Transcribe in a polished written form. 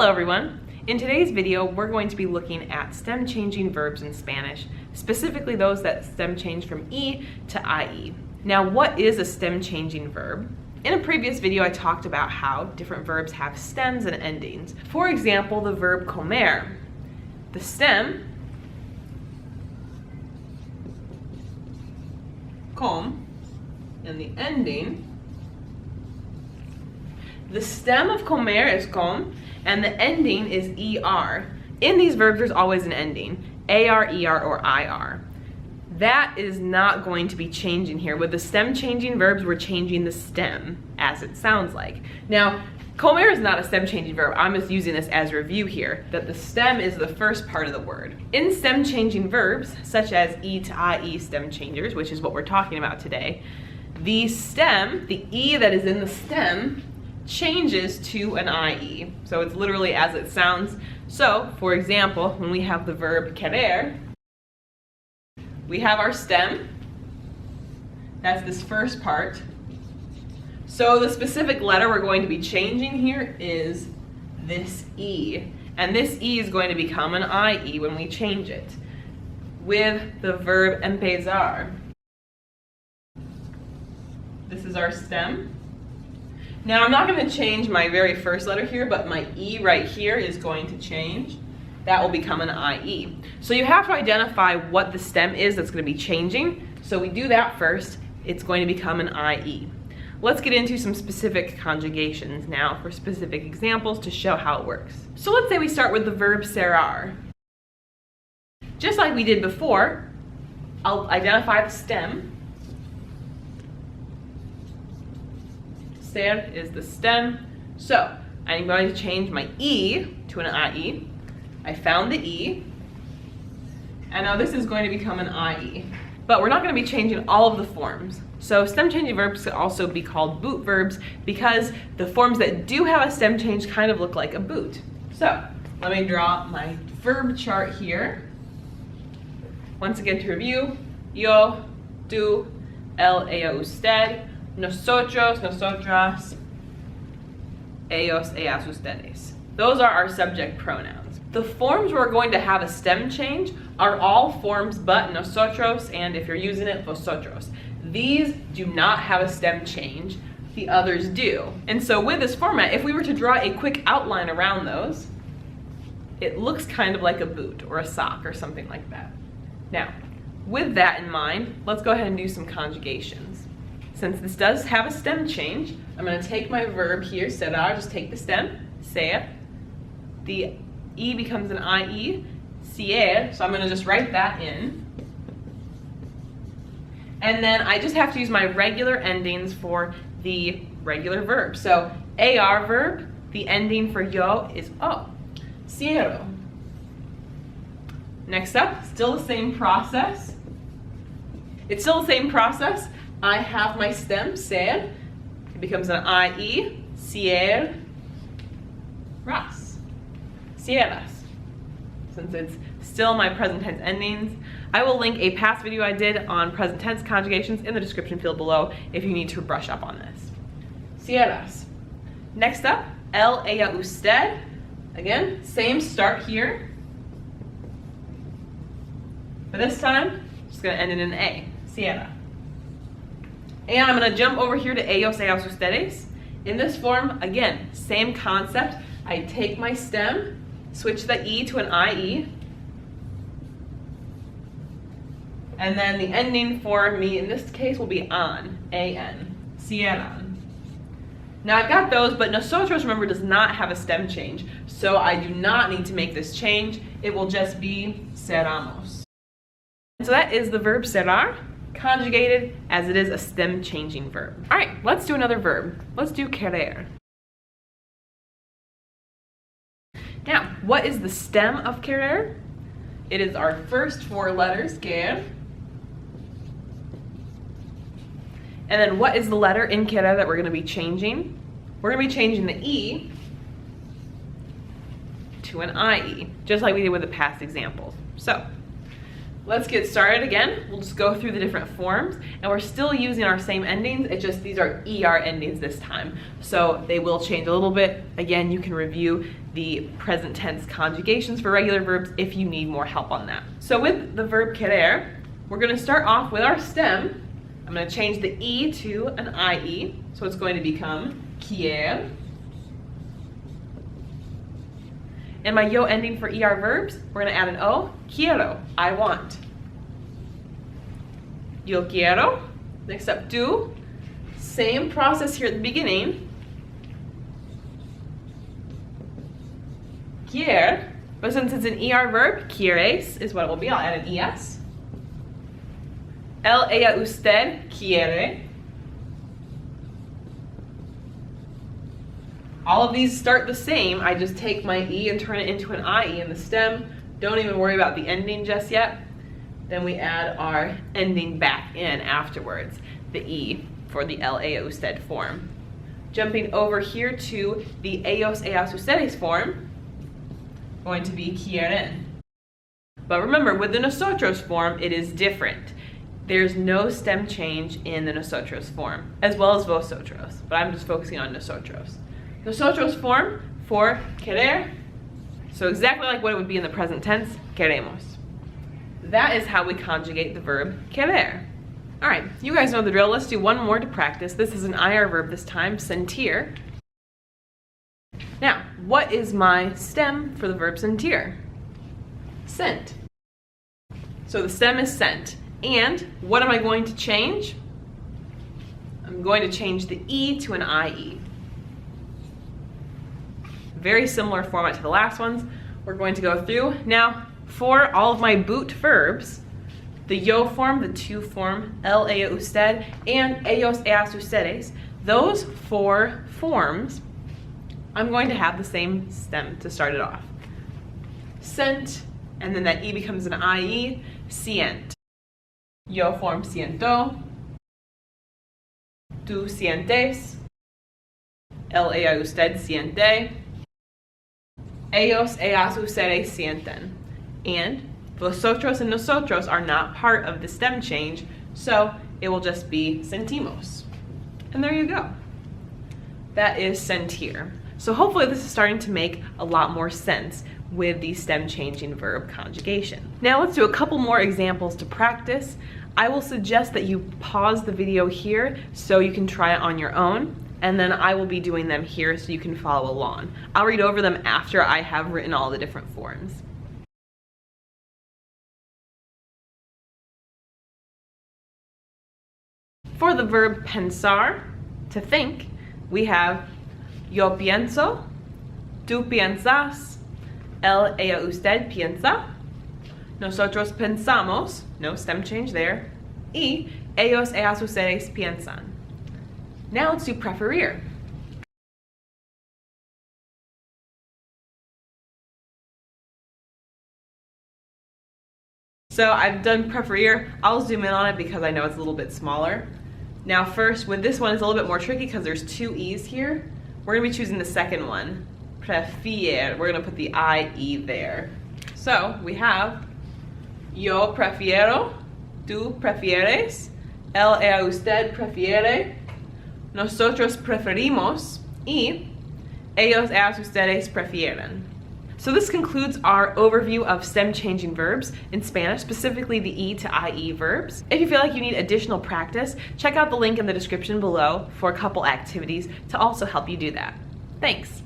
Hello everyone! In today's video, we're going to be looking at stem changing verbs in Spanish, specifically those that stem change from E to IE. Now, what is a stem changing verb? In a previous video, I talked about how different verbs have stems and endings. For example, the verb comer. The stem, com, and the ending. The stem of comer is com, and the ending is er. In these verbs, there's always an ending, ar, er, or ir. That is not going to be changing here. With the stem changing verbs, we're changing the stem, as it sounds like. Now, comer is not a stem changing verb. I'm just using this as review here, that the stem is the first part of the word. In stem changing verbs, such as E to IE stem changers, which is what we're talking about today, the stem, the E that is in the stem, changes to an IE. So it's literally as it sounds. So, for example, when we have the verb querer, we have our stem. That's this first part. So the specific letter we're going to be changing here is this E. And this E is going to become an IE when we change it. With the verb empezar, this is our stem. Now, I'm not going to change my very first letter here, but my E right here is going to change. That will become an IE. So you have to identify what the stem is that's going to be changing. So we do that first. It's going to become an IE. Let's get into some specific conjugations now for specific examples to show how it works. So let's say we start with the verb cerrar. Just like we did before, I'll identify the stem. Ser is the stem. So I'm going to change my E to an IE. I found the E. And now this is going to become an IE. But we're not going to be changing all of the forms. So stem changing verbs could also be called boot verbs because the forms that do have a stem change kind of look like a boot. So let me draw my verb chart here. Once again to review, yo, tú, él, ella, usted, nosotros, nosotras, ellos, ellas, ustedes. Those are our subject pronouns. The forms we're going to have a stem change are all forms but nosotros, and if you're using it, vosotros. These do not have a stem change. The others do. And so with this format, if we were to draw a quick outline around those, it looks kind of like a boot or a sock or something like that. Now, with that in mind, let's go ahead and do some conjugations. Since this does have a stem change, I'm going to take my verb here, cerrar, just take the stem, ser. The E becomes an IE, cier, so I'm going to just write that in. And then I just have to use my regular endings for the regular verb. So AR verb, the ending for yo is o, cierro. Next up, still the same process. It's still the same process. I have my stem, ser. It becomes an IE, cier, ras, cierras. Since it's still my present tense endings, I will link a past video I did on present tense conjugations in the description field below if you need to brush up on this. Cierras. Next up, él, ella, usted. Again, same start here. But this time, just going to end in an A, cierra. And I'm going to jump over here to ellos, ellas, ustedes. In this form, again, same concept. I take my stem, switch the E to an IE, and then the ending for me in this case will be an, A-N, cierran. Now I've got those, but nosotros, remember, does not have a stem change, so I do not need to make this change. It will just be cerramos. So that is the verb cerrar, conjugated as it is a stem changing verb. All right, let's do another verb. Let's do querer. Now, what is the stem of querer? It is our first four letters, quer. And then what is the letter in querer that we're going to be changing? We're going to be changing the E to an IE, just like we did with the past examples. So, let's get started again. We'll just go through the different forms, and we're still using our same endings. It's just these are ER endings this time, so they will change a little bit. Again, you can review the present tense conjugations for regular verbs if you need more help on that. So with the verb querer, we're going to start off with our stem. I'm going to change the E to an IE, so it's going to become quiere. And my yo ending for ER verbs, we're going to add an O, quiero, I want. Yo quiero. Next up, tú. Same process here at the beginning. Quiere, but since it's an ER verb, quieres is what it will be. I'll add an ES. Él, ella, usted quiere. All of these start the same. I just take my E and turn it into an IE in the stem. Don't even worry about the ending just yet. Then we add our ending back in afterwards, the E for the él, ella, usted form. Jumping over here to the ellos, ellas, ustedes form, going to be quieren. But remember, with the nosotros form, it is different. There's no stem change in the nosotros form, as well as vosotros, but I'm just focusing on nosotros. Nosotros form for querer, so exactly like what it would be in the present tense, queremos. That is how we conjugate the verb querer. All right, you guys know the drill. Let's do one more to practice. This is an IR verb this time, sentir. Now, what is my stem for the verb sentir? Sent. So the stem is sent. And what am I going to change? I'm going to change the E to an IE. Very similar format to the last ones. We're going to go through. Now, for all of my boot verbs, the yo form, the tú form, él, ella, usted, and ellos, ellas, ustedes, those 4 forms, I'm going to have the same stem to start it off. Sent, and then that E becomes an IE, sient. Yo form siento, tú sientes, él, ella, usted siente, ellos, ellas, ustedes sienten. And vosotros and nosotros are not part of the stem change, so it will just be sentimos. And there you go. That is sentir. So hopefully this is starting to make a lot more sense with the stem changing verb conjugation. Now let's do a couple more examples to practice. I will suggest that you pause the video here so you can try it on your own, and then I will be doing them here so you can follow along. I'll read over them after I have written all the different forms. For the verb pensar, to think, we have yo pienso, tú piensas, él, ella, usted piensa, nosotros pensamos, no stem change there, y ellos, ellas, ustedes piensan. Now let's do preferir. So I've done preferir. I'll zoom in on it because I know it's a little bit smaller. Now first, with this one, it's a little bit more tricky because there's 2 E's here. We're gonna be choosing the second one, prefier. We're gonna put the IE there. So we have yo prefiero, tú prefieres, él, ella, usted prefiere, nosotros preferimos, y ellos, ellas, ustedes prefieren. So this concludes our overview of stem changing verbs in Spanish, specifically the E to IE verbs. If you feel like you need additional practice, check out the link in the description below for a couple activities to also help you do that. Thanks.